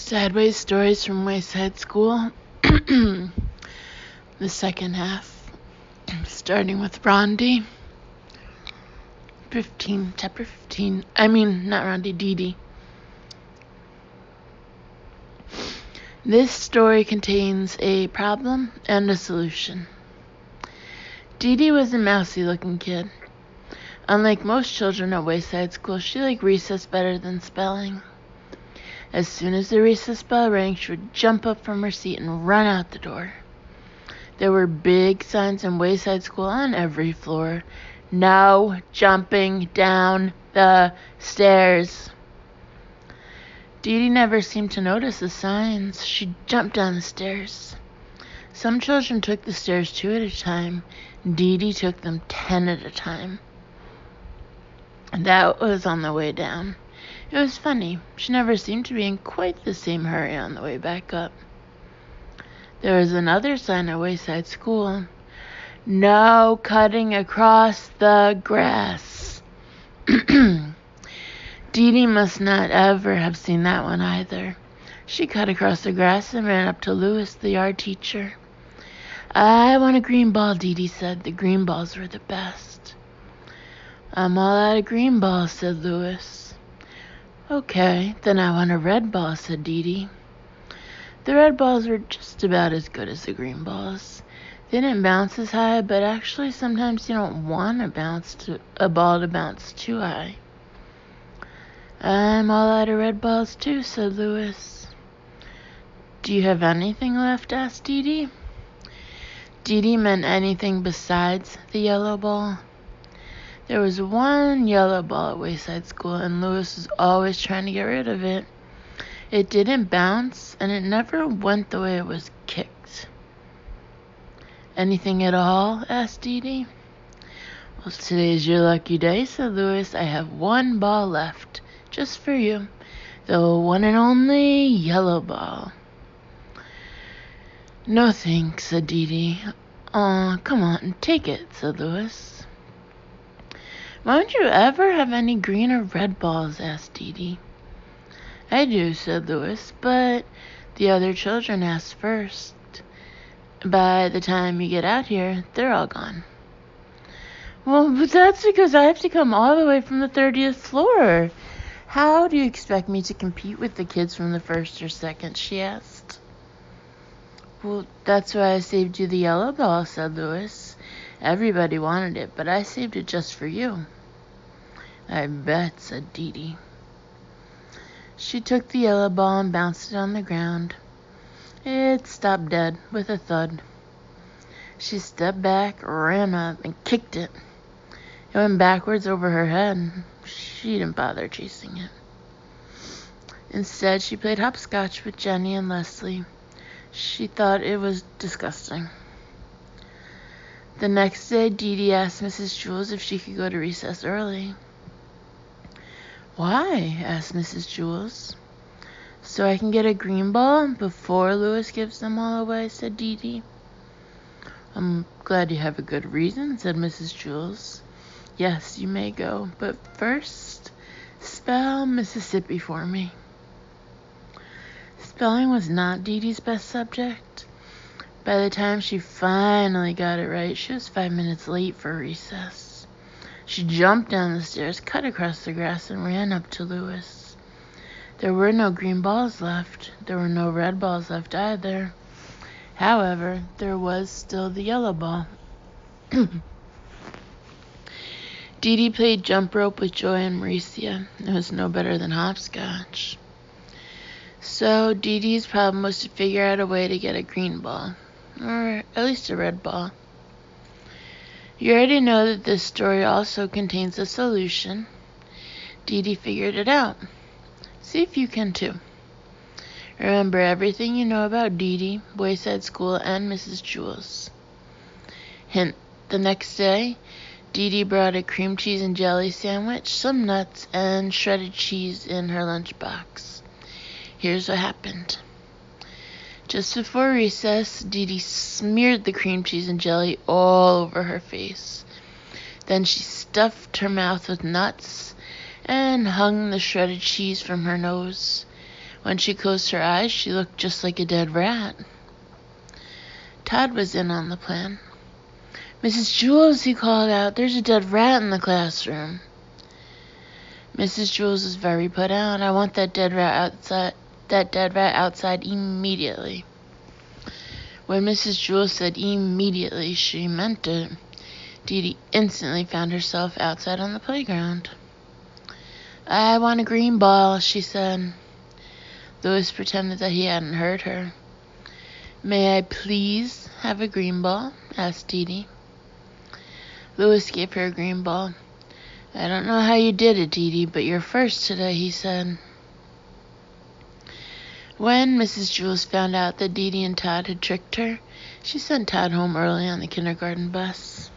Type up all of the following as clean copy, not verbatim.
Sideways Stories from Wayside School, the second half, starting with Rondi, chapter 15, not Rondi, Dee. This story contains a problem and a solution. Dee was a mousy-looking kid. Unlike most children at Wayside School, she liked recess better than spelling. As soon as the recess bell rang, she would jump up from her seat and run out the door. There were big signs in Wayside School on every floor. No jumping down the stairs. Dee never seemed to notice the signs. She jumped down the stairs. Some children took the stairs 2 at a time. Dee took them 10 at a time. That was on the way down. It was funny. She never seemed to be in quite the same hurry on the way back up. There was another sign at Wayside School. No cutting across the grass. Dee must not ever have seen that one either. She cut across the grass and ran up to Louis, the yard teacher. I want a green ball, Dee said. The green balls were the best. I'm all out of green balls, said Louis. Okay, then I want a red ball, said Dee. The red balls were just about as good as the green balls. They didn't bounce as high, but actually sometimes you don't want a ball to bounce too high. I'm all out of red balls too, said Louis. Do you have anything left? Asked Dee. Dee meant anything besides the yellow ball. There was one yellow ball at Wayside School, and Louis was always trying to get rid of it. It didn't bounce, and it never went the way it was kicked. Anything at all? Asked Dee. Well, today's your lucky day, said Louis. I have one ball left, just for you. The one and only yellow ball. No thanks, said Dee. Aw, come on, take it, said Louis. Why don't you ever have any green or red balls? Asked Dee. I do, said Louis, but the other children asked first. By the time you get out here, they're all gone. Well, but that's because I have to come all the way from the 30th floor. How do you expect me to compete with the kids from the first or second? She asked. Well, that's why I saved you the yellow ball, said Louis. Everybody wanted it, but I saved it just for you. I bet, said Dee. She took the yellow ball and bounced it on the ground. It stopped dead with a thud. She stepped back, ran up, and kicked it. It went backwards over her head. She didn't bother chasing it. Instead, she played hopscotch with Jenny and Leslie. She thought it was disgusting. The next day, Dee asked Mrs. Jules if she could go to recess early. Why? Asked Mrs. Jules. So I can get a green ball before Louis gives them all away, said Dee. I'm glad you have a good reason, said Mrs. Jules. Yes, you may go, but first, spell Mississippi for me. Spelling was not Dee's best subject. By the time she finally got it right, she was 5 minutes late for recess. She jumped down the stairs, cut across the grass, and ran up to Louis. There were no green balls left. There were no red balls left either. However, there was still the yellow ball. Dee played jump rope with Joy and Mauricia. It was no better than hopscotch. So Dee's problem was to figure out a way to get a green ball, or at least a red ball. You already know that this story also contains a solution. Dee figured it out. See if you can too. Remember everything you know about Dee, Wayside School, and Mrs. Jules. Hint, the next day, Dee brought a cream cheese and jelly sandwich, some nuts, and shredded cheese in her lunchbox. Here's what happened. Just before recess, Dee smeared the cream cheese and jelly all over her face. Then she stuffed her mouth with nuts and hung the shredded cheese from her nose. When she closed her eyes, she looked just like a dead rat. Todd was in on the plan. "Mrs. Jules," he called out, "there's a dead rat in the classroom." Mrs. Jules was very put out. "I want that dead rat outside immediately." When Mrs. Jules said immediately, she meant it. Dee instantly found herself outside on the playground. "I want a green ball," she said. Louis pretended that he hadn't heard her. "May I please have a green ball?" asked Dee. Louis gave her a green ball. "I don't know how you did it, Dee, but you're first today," he said. When Mrs. Jules found out that Dee and Todd had tricked her, she sent Todd home early on the kindergarten bus.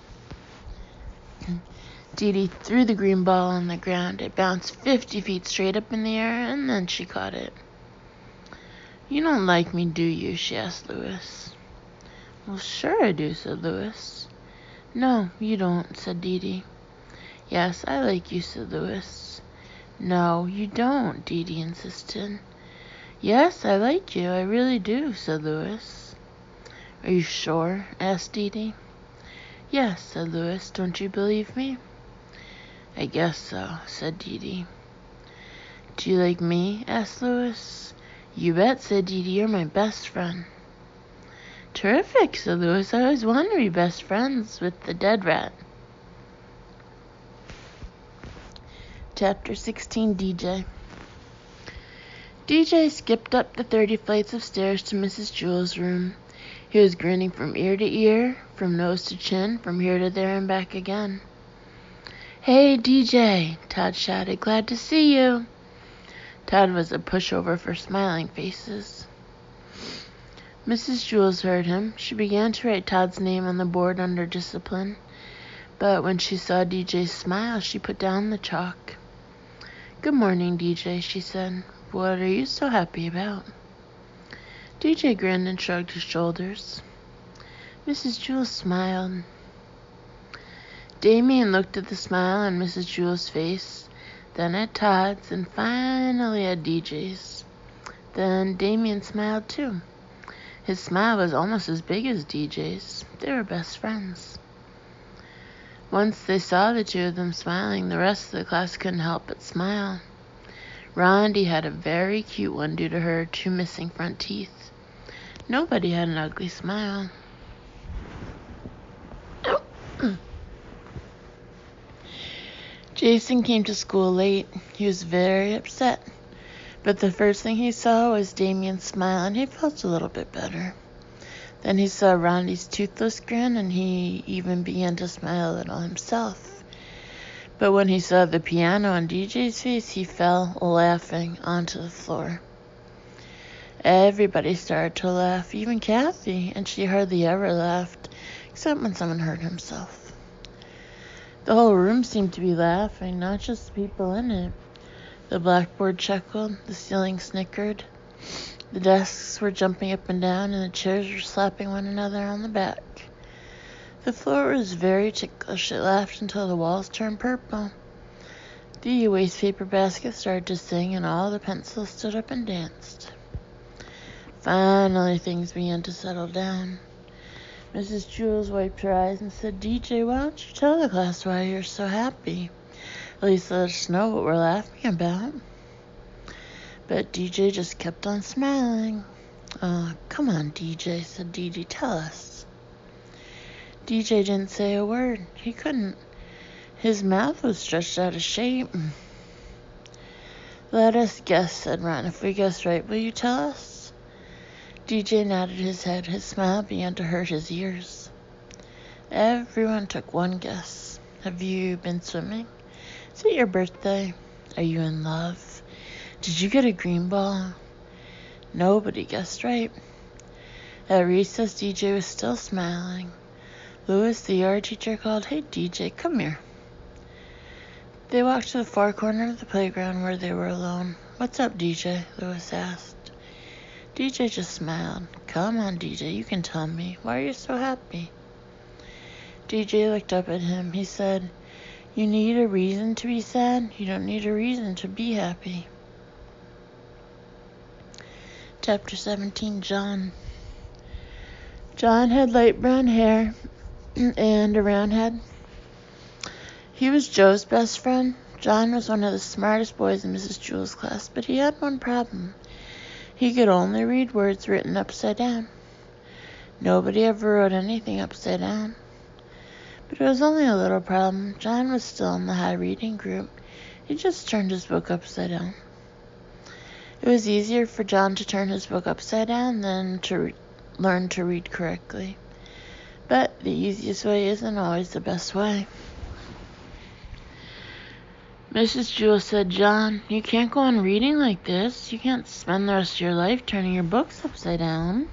Dee threw the green ball on the ground. It bounced 50 feet straight up in the air, and then she caught it. "You don't like me, do you?" she asked Louis. "Well, sure I do," said Louis. "No, you don't," said Dee. "Yes, I like you," said Louis. "No, you don't," Dee insisted. "Yes, I like you, I really do," said Louis. "Are you sure?" asked Dee. "Yes," said Louis. "Don't you believe me?" "I guess so," said Dee. "Do you like me?" asked Louis. "You bet," said Dee. "You're my best friend." "Terrific," said Louis. "I always wanted to be best friends with the dead rat." Chapter 16, DJ. DJ skipped up the 30 flights of stairs to Mrs. Jules' room. He was grinning from ear to ear, from nose to chin, from here to there and back again. "Hey, DJ," Todd shouted. "Glad to see you." Todd was a pushover for smiling faces. Mrs. Jules heard him. She began to write Todd's name on the board under discipline, but when she saw DJ's smile, she put down the chalk. "Good morning, DJ," she said. "What are you so happy about?" DJ grinned and shrugged his shoulders. Mrs. Jules smiled. Damien looked at the smile on Mrs. Jules' face, then at Todd's, and finally at DJ's. Then Damien smiled too. His smile was almost as big as DJ's. They were best friends. Once they saw the two of them smiling, the rest of the class couldn't help but smile. Rondi had a very cute one due to her 2 missing front teeth. Nobody had an ugly smile. Jason came to school late. He was very upset. But the first thing he saw was Damien's smile, and he felt a little bit better. Then he saw Rondi's toothless grin, and he even began to smile a little himself. But when he saw the piano on DJ's face, he fell, laughing, onto the floor. Everybody started to laugh, even Kathy, and she hardly ever laughed, except when someone hurt himself. The whole room seemed to be laughing, not just the people in it. The blackboard chuckled, the ceiling snickered, the desks were jumping up and down, and the chairs were slapping one another on the back. The floor was very ticklish. It laughed until the walls turned purple. The wastepaper basket started to sing, and all the pencils stood up and danced. Finally, things began to settle down. Mrs. Jules wiped her eyes and said, "DJ, why don't you tell the class why you're so happy? At least let us know what we're laughing about." But DJ just kept on smiling. "Oh, come on, DJ," said Dee. "Tell us." DJ didn't say a word. He couldn't. His mouth was stretched out of shape. "Let us guess," said Ron. "If we guess right, will you tell us?" DJ nodded his head. His smile began to hurt his ears. Everyone took one guess. Have you been swimming? Is it your birthday? Are you in love? Did you get a green ball? Nobody guessed right. At recess, DJ was still smiling. Louis, the art teacher, called, "Hey, DJ, come here." They walked to the far corner of the playground where they were alone. "What's up, DJ?" Louis asked. DJ just smiled. "Come on, DJ, you can tell me. Why are you so happy?" DJ looked up at him. He said, "You need a reason to be sad. You don't need a reason to be happy." Chapter 17, John. John had light brown hair and a round head. He was Joe's best friend. John was one of the smartest boys in Mrs. Jewell's class, but he had one problem. He could only read words written upside down. Nobody ever wrote anything upside down. But it was only a little problem. John was still in the high reading group. He just turned his book upside down. It was easier for John to turn his book upside down than to learn to read correctly. But the easiest way isn't always the best way. Mrs. Jewell said, "John, you can't go on reading like this. You can't spend the rest of your life turning your books upside down."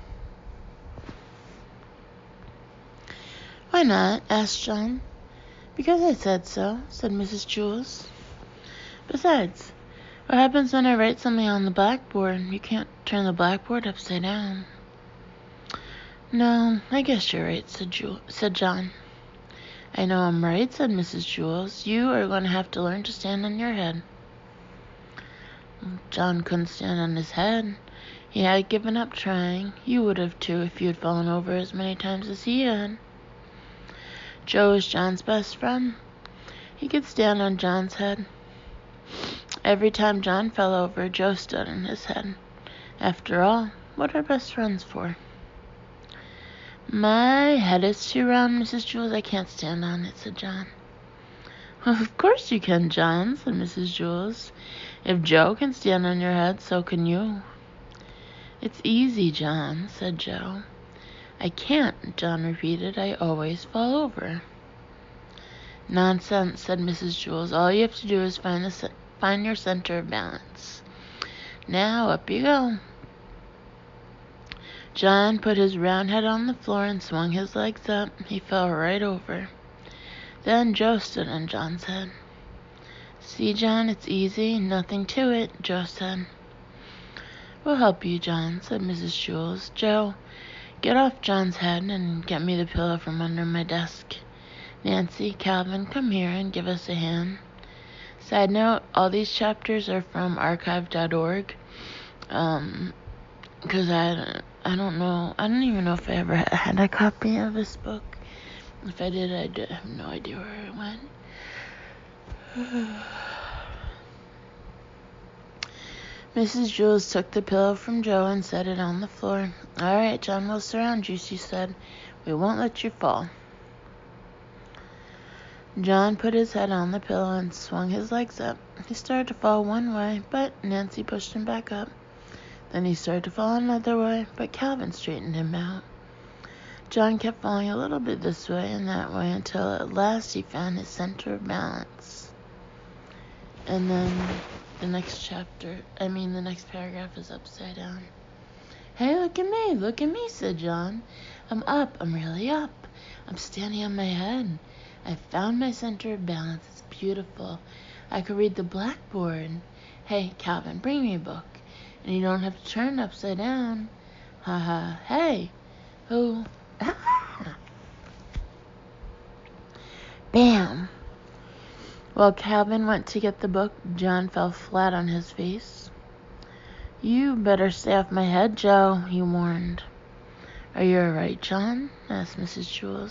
"Why not?" asked John. "Because I said so," said Mrs. Jewell. "Besides, what happens when I write something on the blackboard? You can't turn the blackboard upside down." "No, I guess you're right," said John. "I know I'm right," said Mrs. Jewell. "You are going to have to learn to stand on your head." John couldn't stand on his head. He had given up trying. You would have too if you had fallen over as many times as he had. Joe was John's best friend. He could stand on John's head. Every time John fell over, Joe stood on his head. After all, what are best friends for? "My head is too round, Mrs. Jewell. I can't stand on it," said John. "Well, of course you can, John," said Mrs. Jewell. "If Joe can stand on your head, so can you." "It's easy, John," said Joe. "I can't," John repeated. "I always fall over." "Nonsense," said Mrs. Jewell. "All you have to do is find your center of balance. Now, up you go." John put his round head on the floor and swung his legs up. He fell right over. Then Joe stood on John's head. "See, John, it's easy. Nothing to it," Joe said. "We'll help you, John," said Mrs. Jewell. "Joe, get off John's head and get me the pillow from under my desk. Nancy, Calvin, come here and give us a hand." Side note, all these chapters are from archive.org. Because I don't know. I don't even know if I ever had a copy of this book. If I did, I have no idea where it went. Mrs. Jewell took the pillow from Joe and set it on the floor. "All right, John, we'll surround you," she said. "We won't let you fall." John put his head on the pillow and swung his legs up. He started to fall one way, but Nancy pushed him back up. Then he started to fall another way, but Calvin straightened him out. John kept falling a little bit this way and that way until at last he found his center of balance. And then the next paragraph is upside down. "Hey, look at me," said John. "I'm up, I'm really up. I'm standing on my head. I found my center of balance. It's beautiful. I could read the blackboard. Hey, Calvin, bring me a book. And you don't have to turn it upside down. Ha ha. Hey. Who?" Bam. While Calvin went to get the book, John fell flat on his face. "You better stay off my head, Joe," he warned. "Are you all right, John?" asked Mrs. Jewell.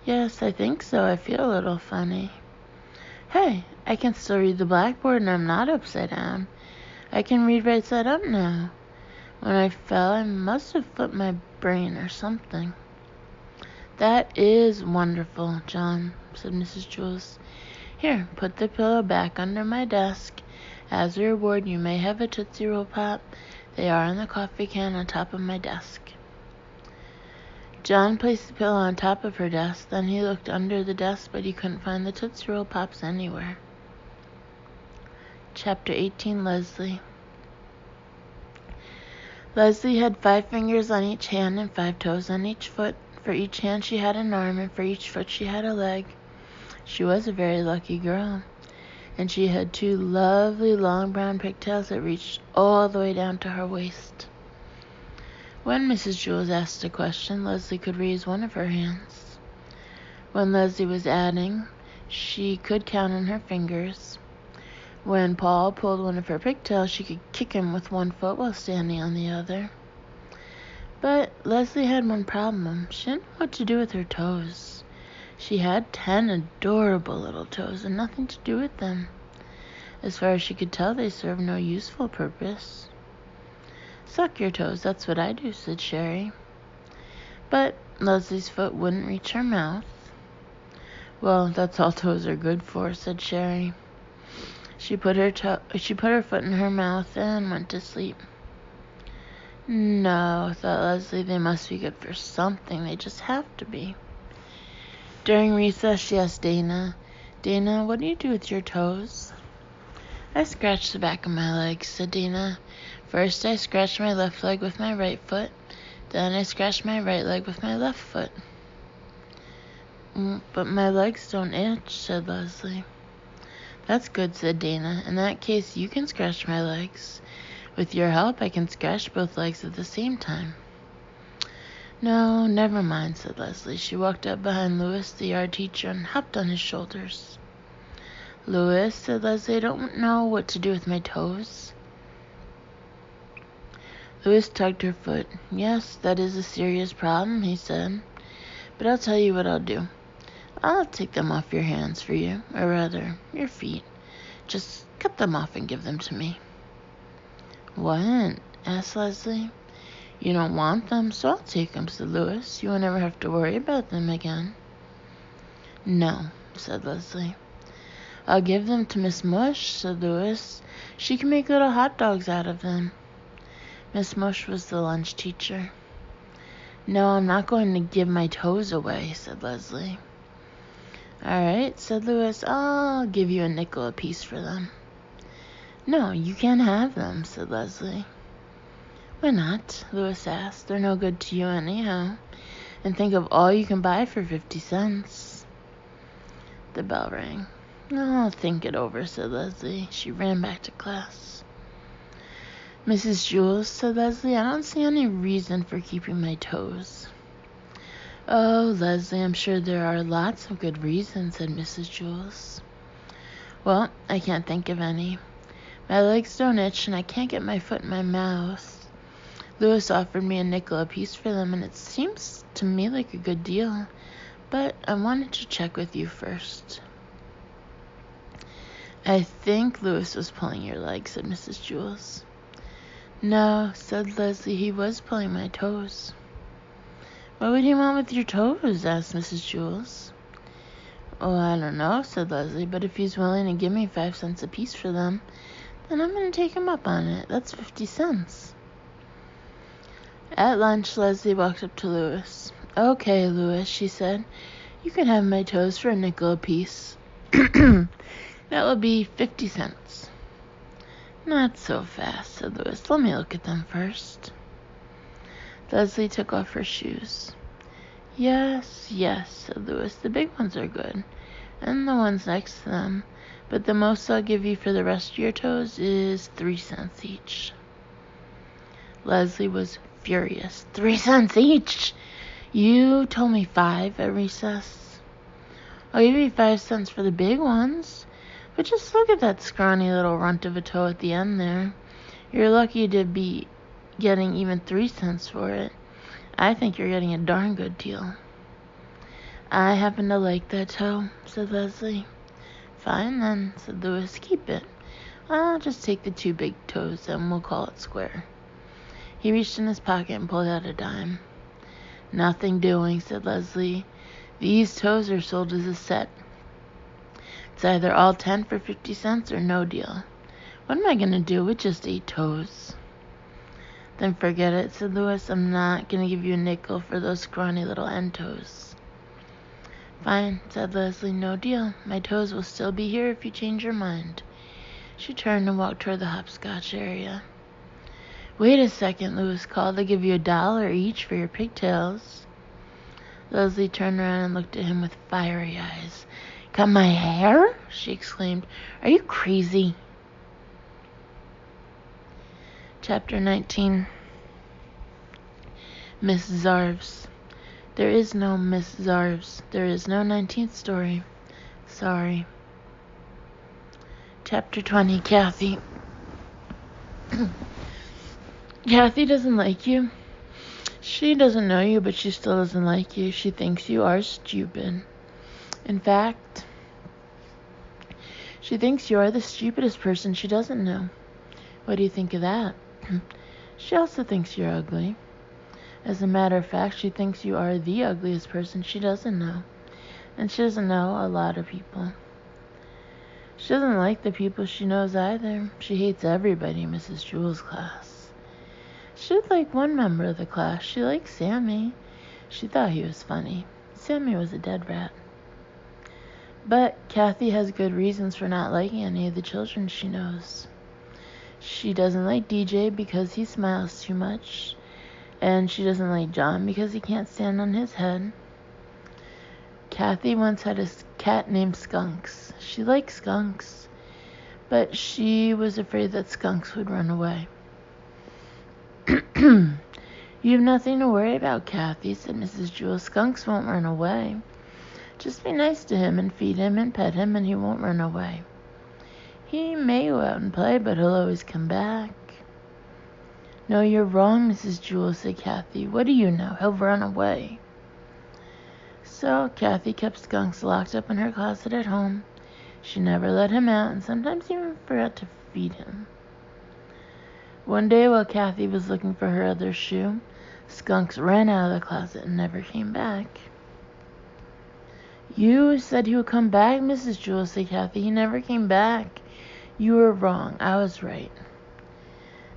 "Yes, I think so. I feel a little funny." "Hey, I can still read the blackboard and I'm not upside down. I can read right side up now. When I fell, I must have flipped my brain or something." "That is wonderful, John," said Mrs. Jewell. "Here, put the pillow back under my desk. As a reward, you may have a Tootsie Roll Pop. They are in the coffee can on top of my desk." John placed the pillow on top of her desk. Then he looked under the desk, but he couldn't find the Tootsie Roll Pops anywhere. Chapter 18, Leslie. Leslie had 5 fingers on each hand and 5 toes on each foot. For each hand she had an arm, and for each foot she had a leg. She was a very lucky girl. And she had 2 lovely long brown pigtails that reached all the way down to her waist. When Mrs. Jewell asked a question, Leslie could raise one of her hands. When Leslie was adding, she could count on her fingers. When Paul pulled one of her pigtails, she could kick him with one foot while standing on the other. But Leslie had one problem. She didn't know what to do with her toes. She had 10 adorable little toes and nothing to do with them. As far as she could tell, they served no useful purpose. Suck your toes, that's what I do, said Sherry. But Leslie's foot wouldn't reach her mouth. Well, that's all toes are good for, said Sherry. She put her foot in her mouth and went to sleep. No, thought Leslie, they must be good for something. They just have to be. During recess, she asked Dana, Dana, what do you do with your toes? I scratch the back of my legs, said Dana. First, I scratch my left leg with my right foot. Then I scratch my right leg with my left foot. But my legs don't itch, said Leslie. That's good, said Dana. In that case, you can scratch my legs. With your help, I can scratch both legs at the same time. No, never mind, said Leslie. She walked up behind Louis, the art teacher, and hopped on his shoulders. Louis, said Leslie, I don't know what to do with my toes. Louis tugged her foot. Yes, that is a serious problem, he said. But I'll tell you what I'll do. I'll take them off your hands for you, or rather, your feet. Just cut them off and give them to me. What? Asked Leslie. You don't want them, so I'll take them, said Louis. You won't ever have to worry about them again. No, said Leslie. I'll give them to Miss Mush, said Louis. She can make little hot dogs out of them. Miss Mush was the lunch teacher. No, I'm not going to give my toes away, said Leslie. All right, said Louis. I'll give you a nickel apiece for them. No, you can't have them, said Leslie. Why not? Louis asked. They're no good to you anyhow. And think of all you can buy for 50 cents. The bell rang. I'll think it over, said Leslie. She ran back to class. Mrs. Jules, said Leslie, I don't see any reason for keeping my toes. Oh, Leslie, I'm sure there are lots of good reasons, said Mrs. Jules. Well, I can't think of any. My legs don't itch, and I can't get my foot in my mouth. Louis offered me a nickel apiece for them, and it seems to me like a good deal. But I wanted to check with you first. I think Louis was pulling your leg, said Mrs. Jules. No, said Leslie, he was pulling my toes. What would he want with your toes? Asked Mrs. Jules. Oh, I don't know, said Leslie, but if he's willing to give me 5 cents apiece for them, then I'm going to take him up on it. That's 50 cents. At lunch, Leslie walked up to Louis. Okay, Louis, she said, you can have my toes for a nickel apiece. That will be 50 cents. Not so fast, said Louis. Let me look at them first. Leslie took off her shoes. Yes, said Louis. The big ones are good, and the ones next to them. But the most I'll give you for the rest of your toes is 3 cents each. Leslie was furious. 3 cents each? You told me 5 at recess. I'll give you 5 cents for the big ones. But just look at that scrawny little runt of a toe at the end there. You're lucky to be getting even 3 cents for it. I think you're getting a darn good deal. I happen to like that toe, said Leslie. Fine then, said Louis. Keep it. I'll just take the 2 big toes and we'll call it square. He reached in his pocket and pulled out a dime. Nothing doing, said Leslie. These toes are sold as a set. It's either all 10 for 50 cents or no deal. What am I going to do with just 8 toes? Then forget it, said Louis. I'm not going to give you a nickel for those scrawny little end toes. Fine, said Leslie. No deal. My toes will still be here if you change your mind. She turned and walked toward the hopscotch area. Wait a second, Louis called. I'll give you $1 each for your pigtails. Leslie turned around and looked at him with fiery eyes. Cut my hair? She exclaimed. Are you crazy? Chapter 19. Miss Zarves. There is no Miss Zarves. There is no 19th story. Sorry. Chapter 20, Kathy. Kathy doesn't like you. She doesn't know you, but she still doesn't like you. She thinks you are stupid. In fact, she thinks you are the stupidest person she doesn't know. What do you think of that? She also thinks you're ugly. As a matter of fact, she thinks you are the ugliest person she doesn't know. And she doesn't know a lot of people. She doesn't like the people she knows either. She hates everybody in Mrs. Jewell's class. She did like one member of the class. She liked Sammy. She thought he was funny. Sammy was a dead rat. But Kathy has good reasons for not liking any of the children she knows. She doesn't like DJ because he smiles too much. And she doesn't like John because he can't stand on his head. Kathy once had a cat named Skunks. She liked skunks, but she was afraid that skunks would run away. You have nothing to worry about, Kathy, said Mrs. Jewell. Skunks won't run away. Just be nice to him and feed him and pet him and he won't run away. He may go out and play, but he'll always come back. No, you're wrong, Mrs. Jewell, said Kathy. What do you know? He'll run away. So Kathy kept Skunks locked up in her closet at home. She never let him out and sometimes even forgot to feed him. One day while Kathy was looking for her other shoe, Skunks ran out of the closet and never came back. You said he would come back, Mrs. Jewell, said Kathy. He never came back. You were wrong. I was right.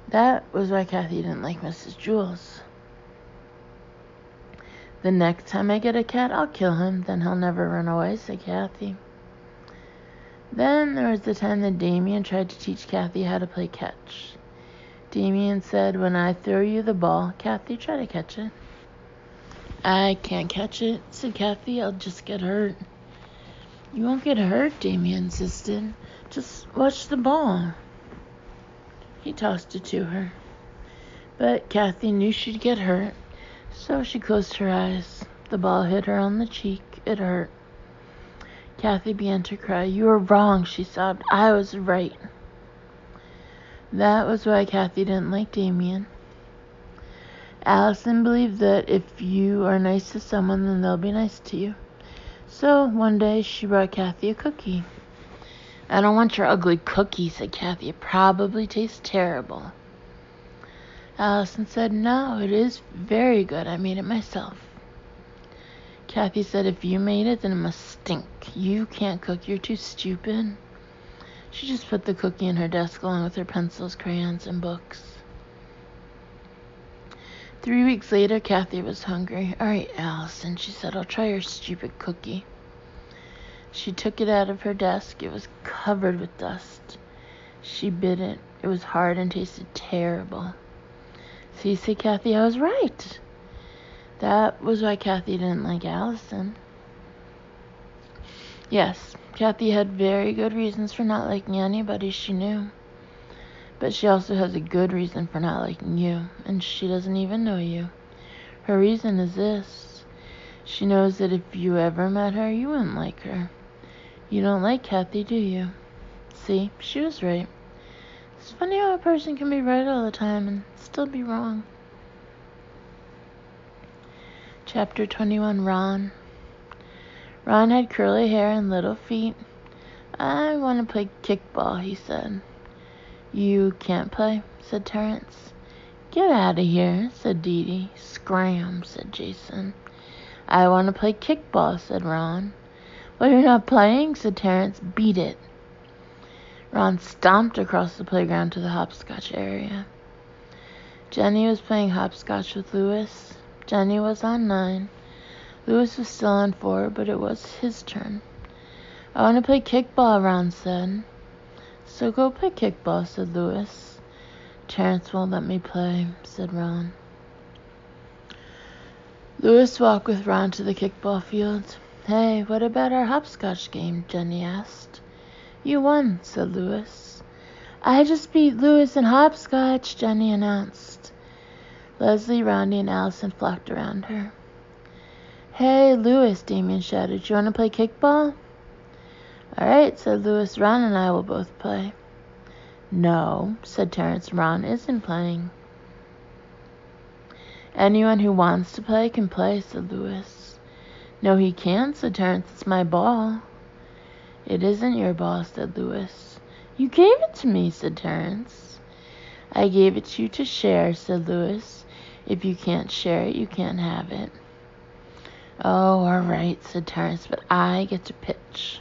That was why Kathy didn't like Mrs. Jewell's. The next time I get a cat, I'll kill him. Then he'll never run away, said Kathy. Then there was the time that Damien tried to teach Kathy how to play catch. Damien said, when I throw you the ball, Kathy, try to catch it. I can't catch it, said Kathy. I'll just get hurt. You won't get hurt, Damien insisted. Just watch the ball. He tossed it to her. But Kathy knew she'd get hurt, so she closed her eyes. The ball hit her on the cheek. It hurt. Kathy began to cry. You were wrong, she sobbed. I was right. That was why Kathy didn't like Damien. Allison believed that if you are nice to someone, then they'll be nice to you. So one day she brought Kathy a cookie. I don't want your ugly cookie, said Kathy. It probably tastes terrible. Allison said, no, it is very good. I made it myself. Kathy said, if you made it, then it must stink. You can't cook. You're too stupid. She just put the cookie in her desk along with her pencils, crayons, and books. 3 weeks later, Kathy was hungry. All right, Allison, she said, I'll try your stupid cookie. She took it out of her desk. It was covered with dust. She bit it. It was hard and tasted terrible. See, said Kathy, I was right. That was why Kathy didn't like Allison. Yes, Kathy had very good reasons for not liking anybody she knew. But she also has a good reason for not liking you, and she doesn't even know you. Her reason is this. She knows that if you ever met her, you wouldn't like her. You don't like Kathy, do you? See, she was right. It's funny how a person can be right all the time and still be wrong. Chapter 21, Ron. Ron had curly hair and little feet. I want to play kickball, he said. You can't play, said Terrence. Get out of here, said Dee Dee. Scram, said Jason. I want to play kickball, said Ron. Well, you're not playing, said Terrence. Beat it. Ron stomped across the playground to the hopscotch area. Jenny was playing hopscotch with Louis. Jenny was on 9. Louis was still on 4, but it was his turn. I want to play kickball, Ron said. So go play kickball, said Louis. Terrence won't let me play, said Ron. Louis walked with Ron to the kickball field. Hey, what about our hopscotch game? Jenny asked. You won, said Louis. I just beat Louis in hopscotch, Jenny announced. Leslie, Rondi, and Allison flocked around her. Hey, Louis, Damien shouted. You want to play kickball? All right, said Lewis. Ron and I will both play. No, said Terrence. Ron isn't playing. Anyone who wants to play can play, said Lewis. No, he can't, said Terrence. It's my ball. It isn't your ball, said Lewis. You gave it to me, said Terrence. I gave it to you to share, said Lewis. If you can't share it, you can't have it. Oh, all right, said Terrence, but I get to pitch.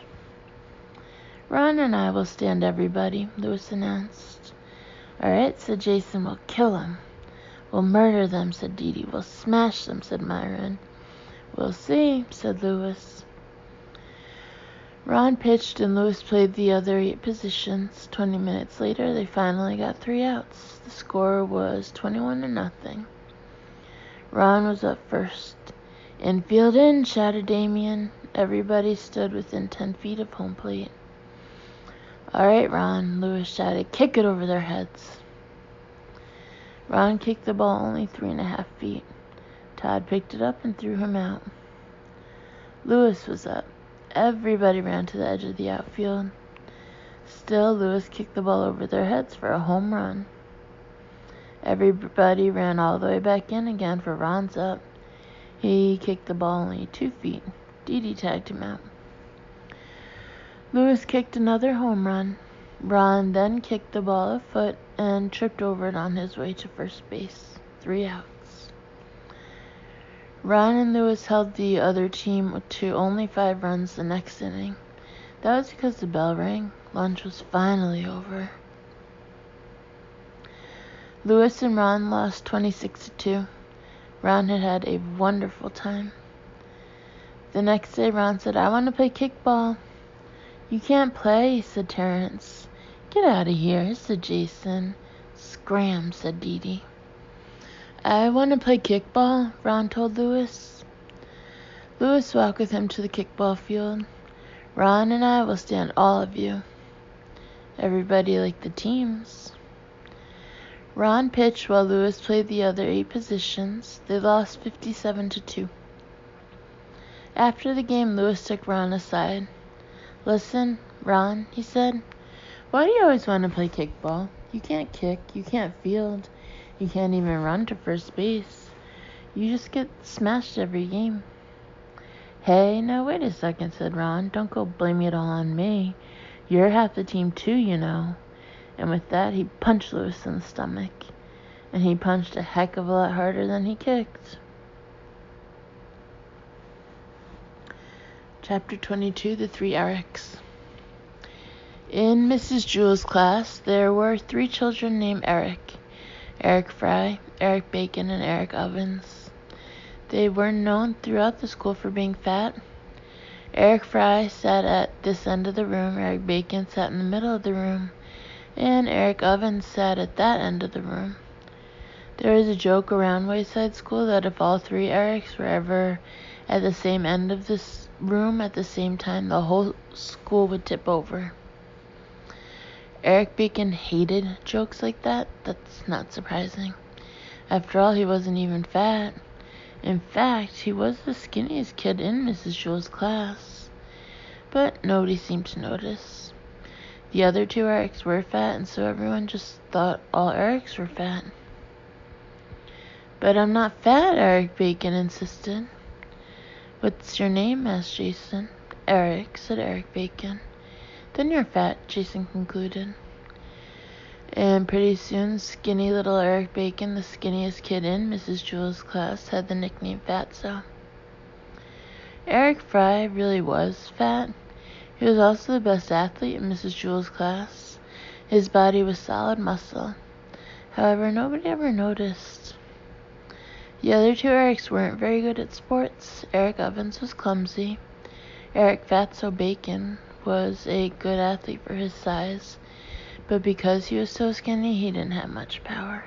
Ron and I will stand everybody, Lewis announced. All right, said Jason, we'll kill them. We'll murder them, said Dee Dee. We'll smash them, said Myron. We'll see, said Lewis. Ron pitched and Lewis played the other 8 positions. 20 minutes later, they finally got 3 outs. The score was 21-0. Ron was up first. Infield in, shouted Damien. Everybody stood within 10 feet of home plate. All right, Ron, Lewis shouted. Kick it over their heads. Ron kicked the ball only 3.5 feet. Todd picked it up and threw him out. Lewis was up. Everybody ran to the edge of the outfield. Still, Lewis kicked the ball over their heads for a home run. Everybody ran all the way back in again for Ron's up. He kicked the ball only 2 feet. Dee Dee tagged him out. Lewis kicked another home run. Ron then kicked the ball a foot and tripped over it on his way to first base. 3 outs. Ron and Lewis held the other team to only 5 runs the next inning. That was because the bell rang. Lunch was finally over. Lewis and Ron lost 26-2. Ron had had a wonderful time. The next day, Ron said, I want to play kickball. You can't play, said Terrence. Get out of here, said Jason. Scram, said Dee Dee. I want to play kickball, Ron told Lewis. Lewis walked with him to the kickball field. Ron and I will stand all of you. Everybody liked the teams. Ron pitched while Lewis played the other 8 positions. They lost 57-2. After the game, Lewis took Ron aside. Listen, Ron, he said, why do you always want to play kickball? You can't kick, you can't field, you can't even run to first base. You just get smashed every game. Hey, now wait a second, said Ron. Don't go blaming it all on me. You're half the team too, you know. And with that, he punched Lewis in the stomach. And he punched a heck of a lot harder than he kicked. Chapter 22, The 3 Erics. In Mrs. Jewell's class, there were 3 children named Eric. Eric Fry, Eric Bacon, and Eric Ovens. They were known throughout the school for being fat. Eric Fry sat at this end of the room, Eric Bacon sat in the middle of the room, and Eric Ovens sat at that end of the room. There was a joke around Wayside School that if all 3 Erics were ever at the same end of this room at the same time, the whole school would tip over. Eric Bacon hated jokes like that. That's not surprising. After all, he wasn't even fat. In fact, he was the skinniest kid in Mrs. Jewell's class. But nobody seemed to notice. The other 2 Erics were fat, and so everyone just thought all Erics were fat. But I'm not fat, Eric Bacon insisted. What's your name? Asked Jason. Eric, said Eric Bacon. Then you're fat, Jason concluded. And pretty soon, skinny little Eric Bacon, the skinniest kid in Mrs. Jewell's class, had the nickname Fatso. Eric Fry really was fat. He was also the best athlete in Mrs. Jewell's class. His body was solid muscle. However, nobody ever noticed. The other 2 Erics weren't very good at sports. Eric Ovens was clumsy. Eric Fatso Bacon was a good athlete for his size, but because he was so skinny, he didn't have much power.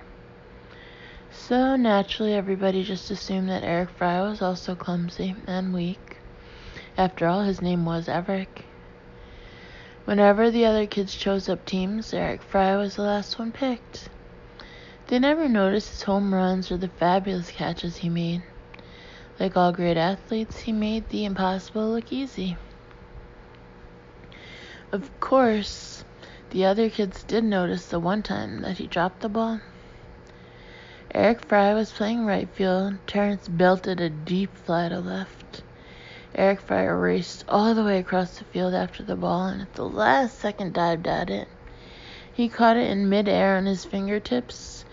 So naturally, everybody just assumed that Eric Fry was also clumsy and weak. After all, his name was Eric. Whenever the other kids chose up teams, Eric Fry was the last one picked. They never noticed his home runs or the fabulous catches he made. Like all great athletes, he made the impossible look easy. Of course, the other kids did notice the one time that he dropped the ball. Eric Fry was playing right field. Terrence belted a deep fly to left. Eric Fry raced all the way across the field after the ball and at the last second dived at it. He caught it in midair on his fingertips,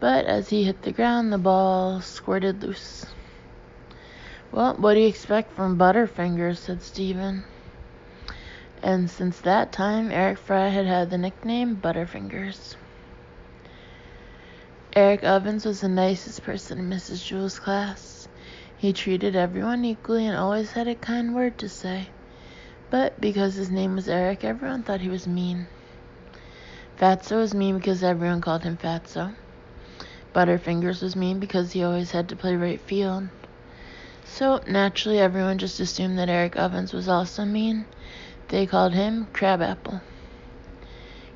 but as he hit the ground, the ball squirted loose. "Well, what do you expect from Butterfingers?" said Stephen. And since that time, Eric Fry had had the nickname Butterfingers. Eric Ovens was the nicest person in Mrs. Jewell's class. He treated everyone equally and always had a kind word to say. But because his name was Eric, everyone thought he was mean. Fatso was mean because everyone called him Fatso. Butterfingers was mean because he always had to play right field. So naturally, everyone just assumed that Eric Ovens was also mean. They called him Crabapple.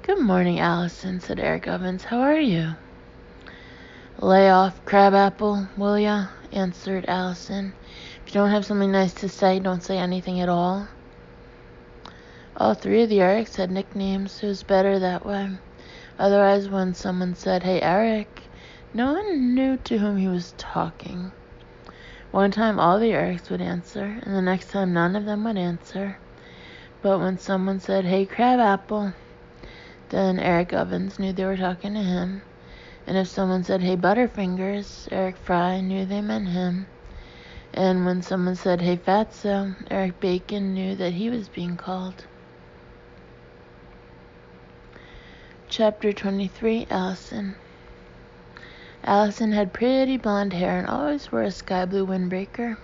"Good morning, Allison," said Eric Ovens. "How are you?" "Lay off, Crabapple, will ya?" answered Allison. "If you don't have something nice to say, don't say anything at all." All three of the Erics had nicknames. It was better that way. Otherwise, when someone said, "Hey, Eric," no one knew to whom he was talking. One time, all the Erics would answer, and the next time, none of them would answer. But when someone said, "Hey, Crabapple," then Eric Ovens knew they were talking to him. And if someone said, "Hey, Butterfingers," Eric Fry knew they meant him. And when someone said, "Hey, Fatso," Eric Bacon knew that he was being called. Chapter 23, Allison. Allison had pretty blonde hair and always wore a sky blue windbreaker.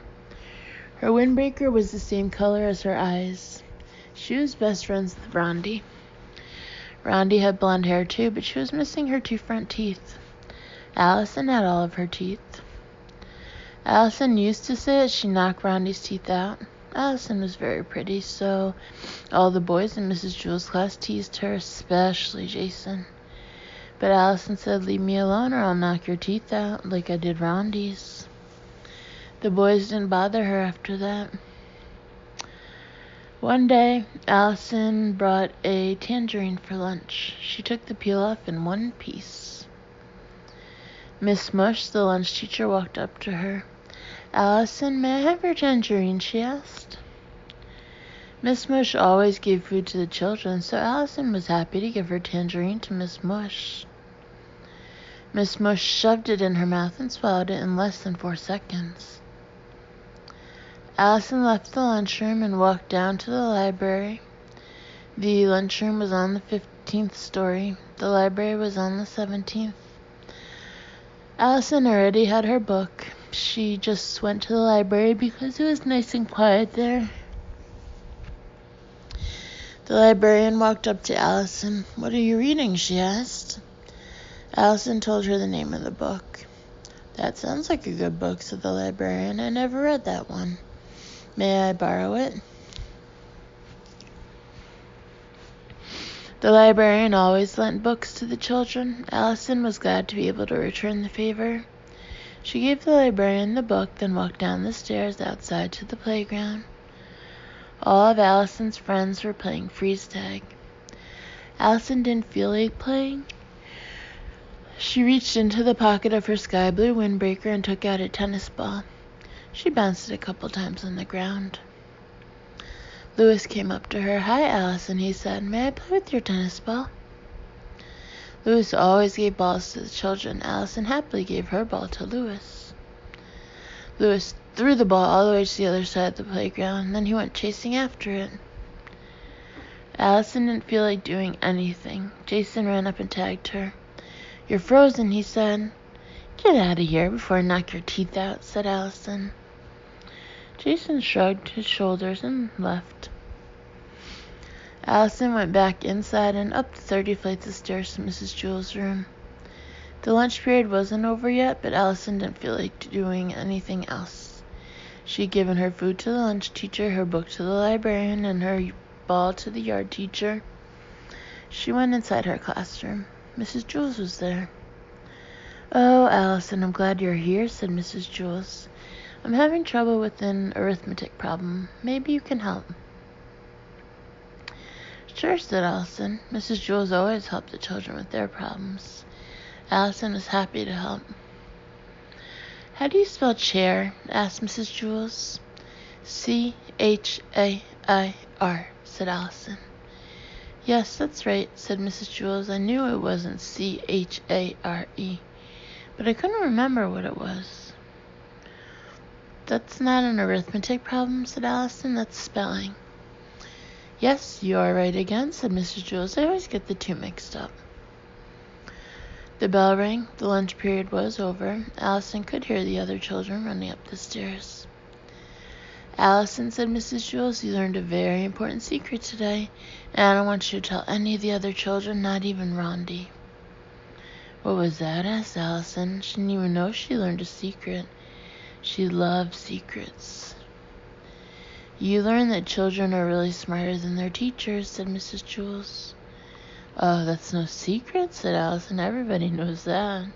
Her windbreaker was the same color as her eyes. She was best friends with Rondi. Rondi had blonde hair too, but she was missing her 2 front teeth. Allison had all of her teeth. Allison used to say that she knocked Rondi's teeth out. Allison was very pretty, so all the boys in Mrs. Jewell's class teased her, especially Jason. But Allison said, "Leave me alone or I'll knock your teeth out, like I did Rondi's." The boys didn't bother her after that. One day, Allison brought a tangerine for lunch. She took the peel off in one piece. Miss Mush, the lunch teacher, walked up to her. "Allison, may I have your tangerine?" she asked. Miss Mush always gave food to the children, so Allison was happy to give her tangerine to Miss Mush. Miss Mush shoved it in her mouth and swallowed it in less than 4 seconds. Allison left the lunchroom and walked down to the library. The lunchroom was on the 15th story. The library was on the 17th. Allison already had her book. She just went to the library because it was nice and quiet there. The librarian walked up to Allison. "What are you reading?" she asked. Allison told her the name of the book. "That sounds like a good book," said the librarian. "I never read that one. May I borrow it?" The librarian always lent books to the children. Allison was glad to be able to return the favor. She gave the librarian the book, then walked down the stairs outside to the playground. All of Allison's friends were playing freeze tag. Allison didn't feel like playing. She reached into the pocket of her sky blue windbreaker and took out a tennis ball. She bounced it a couple times on the ground. Louis came up to her. "Hi, Allison," he said. "May I play with your tennis ball?" Louis always gave balls to the children. Allison happily gave her ball to Louis. Louis threw the ball all the way to the other side of the playground, then he went chasing after it. Allison didn't feel like doing anything. Jason ran up and tagged her. "You're frozen," he said. "Get out of here before I knock your teeth out," said Allison. Jason shrugged his shoulders and left. Allison went back inside and up the 30 flights of stairs to Mrs. Jewell's room. The lunch period wasn't over yet, but Allison didn't feel like doing anything else. She'd given her food to the lunch teacher, her book to the librarian, and her ball to the yard teacher. She went inside her classroom. Mrs. Jewell was there. "Oh, Allison, I'm glad you're here," said Mrs. Jewell. "I'm having trouble with an arithmetic problem. Maybe you can help." Sure, said Allison. Mrs. Jules always helped the children with their problems. Allison was happy to help. How do you spell chair? Asked Mrs. Jules. C-H-A-I-R, said Allison. Yes, that's right, said Mrs. Jules. I knew it wasn't C-H-A-R-E, but I couldn't remember what it was. That's not an arithmetic problem, said Allison. That's spelling. Yes, you are right again, said Mrs. Jules. I always get the two mixed up. The bell rang. The lunch period was over. Allison could hear the other children running up the stairs. Allison, said Mrs. Jules, you learned a very important secret today, and I don't want you to tell any of the other children, not even Rondi. What was that? Asked Allison. She didn't even know she learned a secret. She loved secrets. You learned that children are really smarter than their teachers, said Mrs. Jules. Oh, that's no secret, said Allison. Everybody knows that.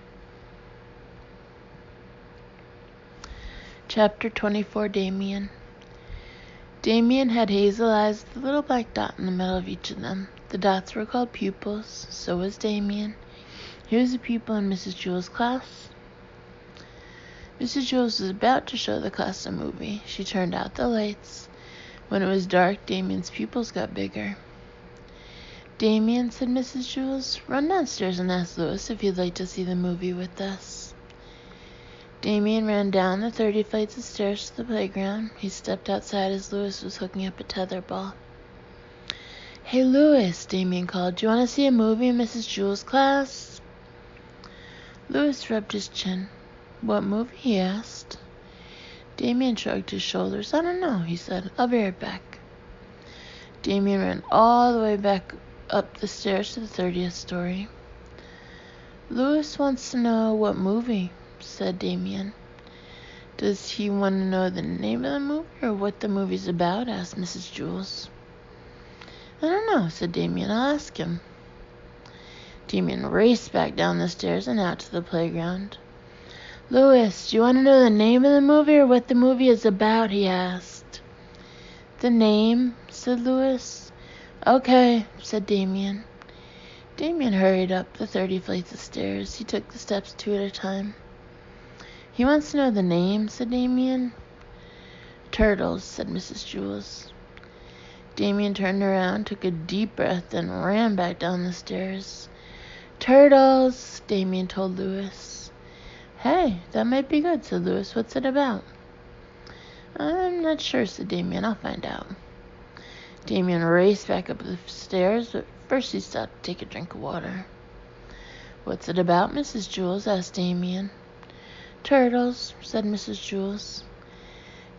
Chapter 24, Damien. Damien had hazel eyes with a little black dot in the middle of each of them. The dots were called pupils. So was Damien. He was a pupil in Mrs. Jules' class. Mrs. Jules was about to show the class a movie. She turned out the lights. When it was dark, Damien's pupils got bigger. Damien, said Mrs. Jules, run downstairs and ask Louis if he'd like to see the movie with us. Damien ran down the 30 flights of stairs to the playground. He stepped outside as Louis was hooking up a tetherball. Hey, Louis, Damien called. Do you want to see a movie in Mrs. Jules' class? Louis rubbed his chin. What movie? He asked. Damien shrugged his shoulders. I don't know, he said. I'll be right back. Damien ran all the way back up the stairs to the 30th story. Louis wants to know what movie, said Damien. Does he want to know the name of the movie or what the movie's about? Asked Mrs. Jules. I don't know, said Damien. I'll ask him. Damien raced back down the stairs and out to the playground. Louis, do you want to know the name of the movie or what the movie is about? He asked. The name, said Louis. Okay, said Damien. Damien hurried up the 30 flights of stairs. He took the steps 2 at a time. He wants to know the name, said Damien. Turtles, said Mrs. Jules. Damien turned around, took a deep breath, and ran back down the stairs. Turtles, Damien told Louis. Hey, that might be good, said Louis. What's it about? I'm not sure, said Damien. I'll find out. Damien raced back up the stairs, but first he stopped to take a drink of water. What's it about, Mrs. Jules? Asked Damien. Turtles, said Mrs. Jules.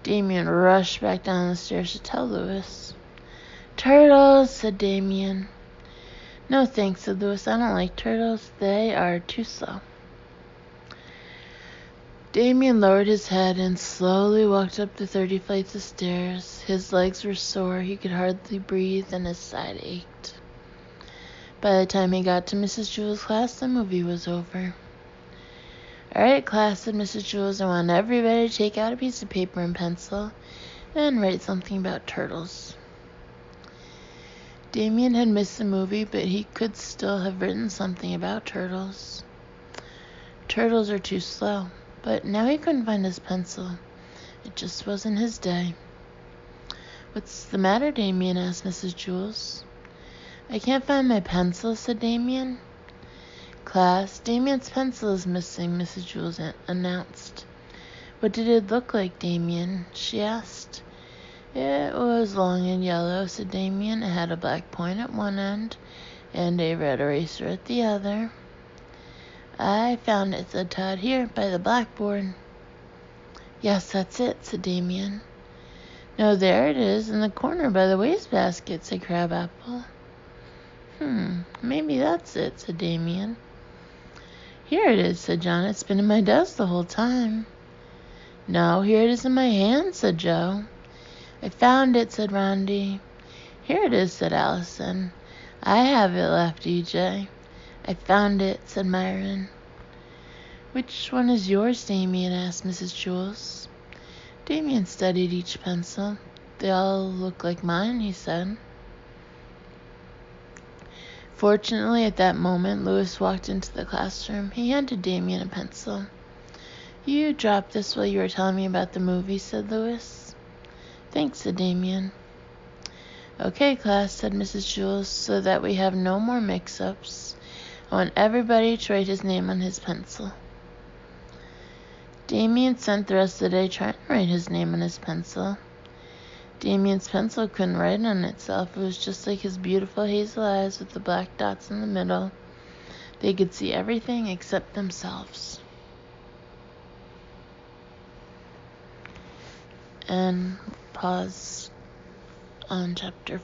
Damien rushed back down the stairs to tell Louis. Turtles, said Damien. No thanks, said Louis. I don't like turtles. They are too slow. Damien lowered his head and slowly walked up the 30 flights of stairs. His legs were sore, he could hardly breathe, and his side ached. By the time he got to Mrs. Jules' class, the movie was over. All right, class, said Mrs. Jules, I want everybody to take out a piece of paper and pencil and write something about turtles. Damien had missed the movie, but he could still have written something about turtles. Turtles are too slow. But now he couldn't find his pencil. It just wasn't his day. What's the matter, Damien? Asked Mrs. Jules. I can't find my pencil, said Damien. Class, Damien's pencil is missing, Mrs. Jules announced. What did it look like, Damien? She asked. It was long and yellow, said Damien. It had a black point at one end and a red eraser at the other. I found it, said Todd, here by the blackboard. Yes, that's it, said Damien. No, there it is, in the corner by the wastebasket, said Crabapple. Maybe that's it, said Damien. Here it is, said John. It's been in my desk the whole time. No, here it is in my hand, said Joe. I found it, said Rondi. Here it is, said Allison. I have it, laughed EJ. I found it, said Myron. Which one is yours, Damien? Asked Mrs. Jules. Damien studied each pencil. They all look like mine, he said. Fortunately, at that moment, Louis walked into the classroom. He handed Damien a pencil. You dropped this while you were telling me about the movie, said Louis. Thanks, said Damien. Okay, class, said Mrs. Jules, so that we have no more mix-ups. I want everybody to write his name on his pencil. Damien spent the rest of the day trying to write his name on his pencil. Damien's pencil couldn't write on itself. It was just like his beautiful hazel eyes with the black dots in the middle. They could see everything except themselves. And pause on chapter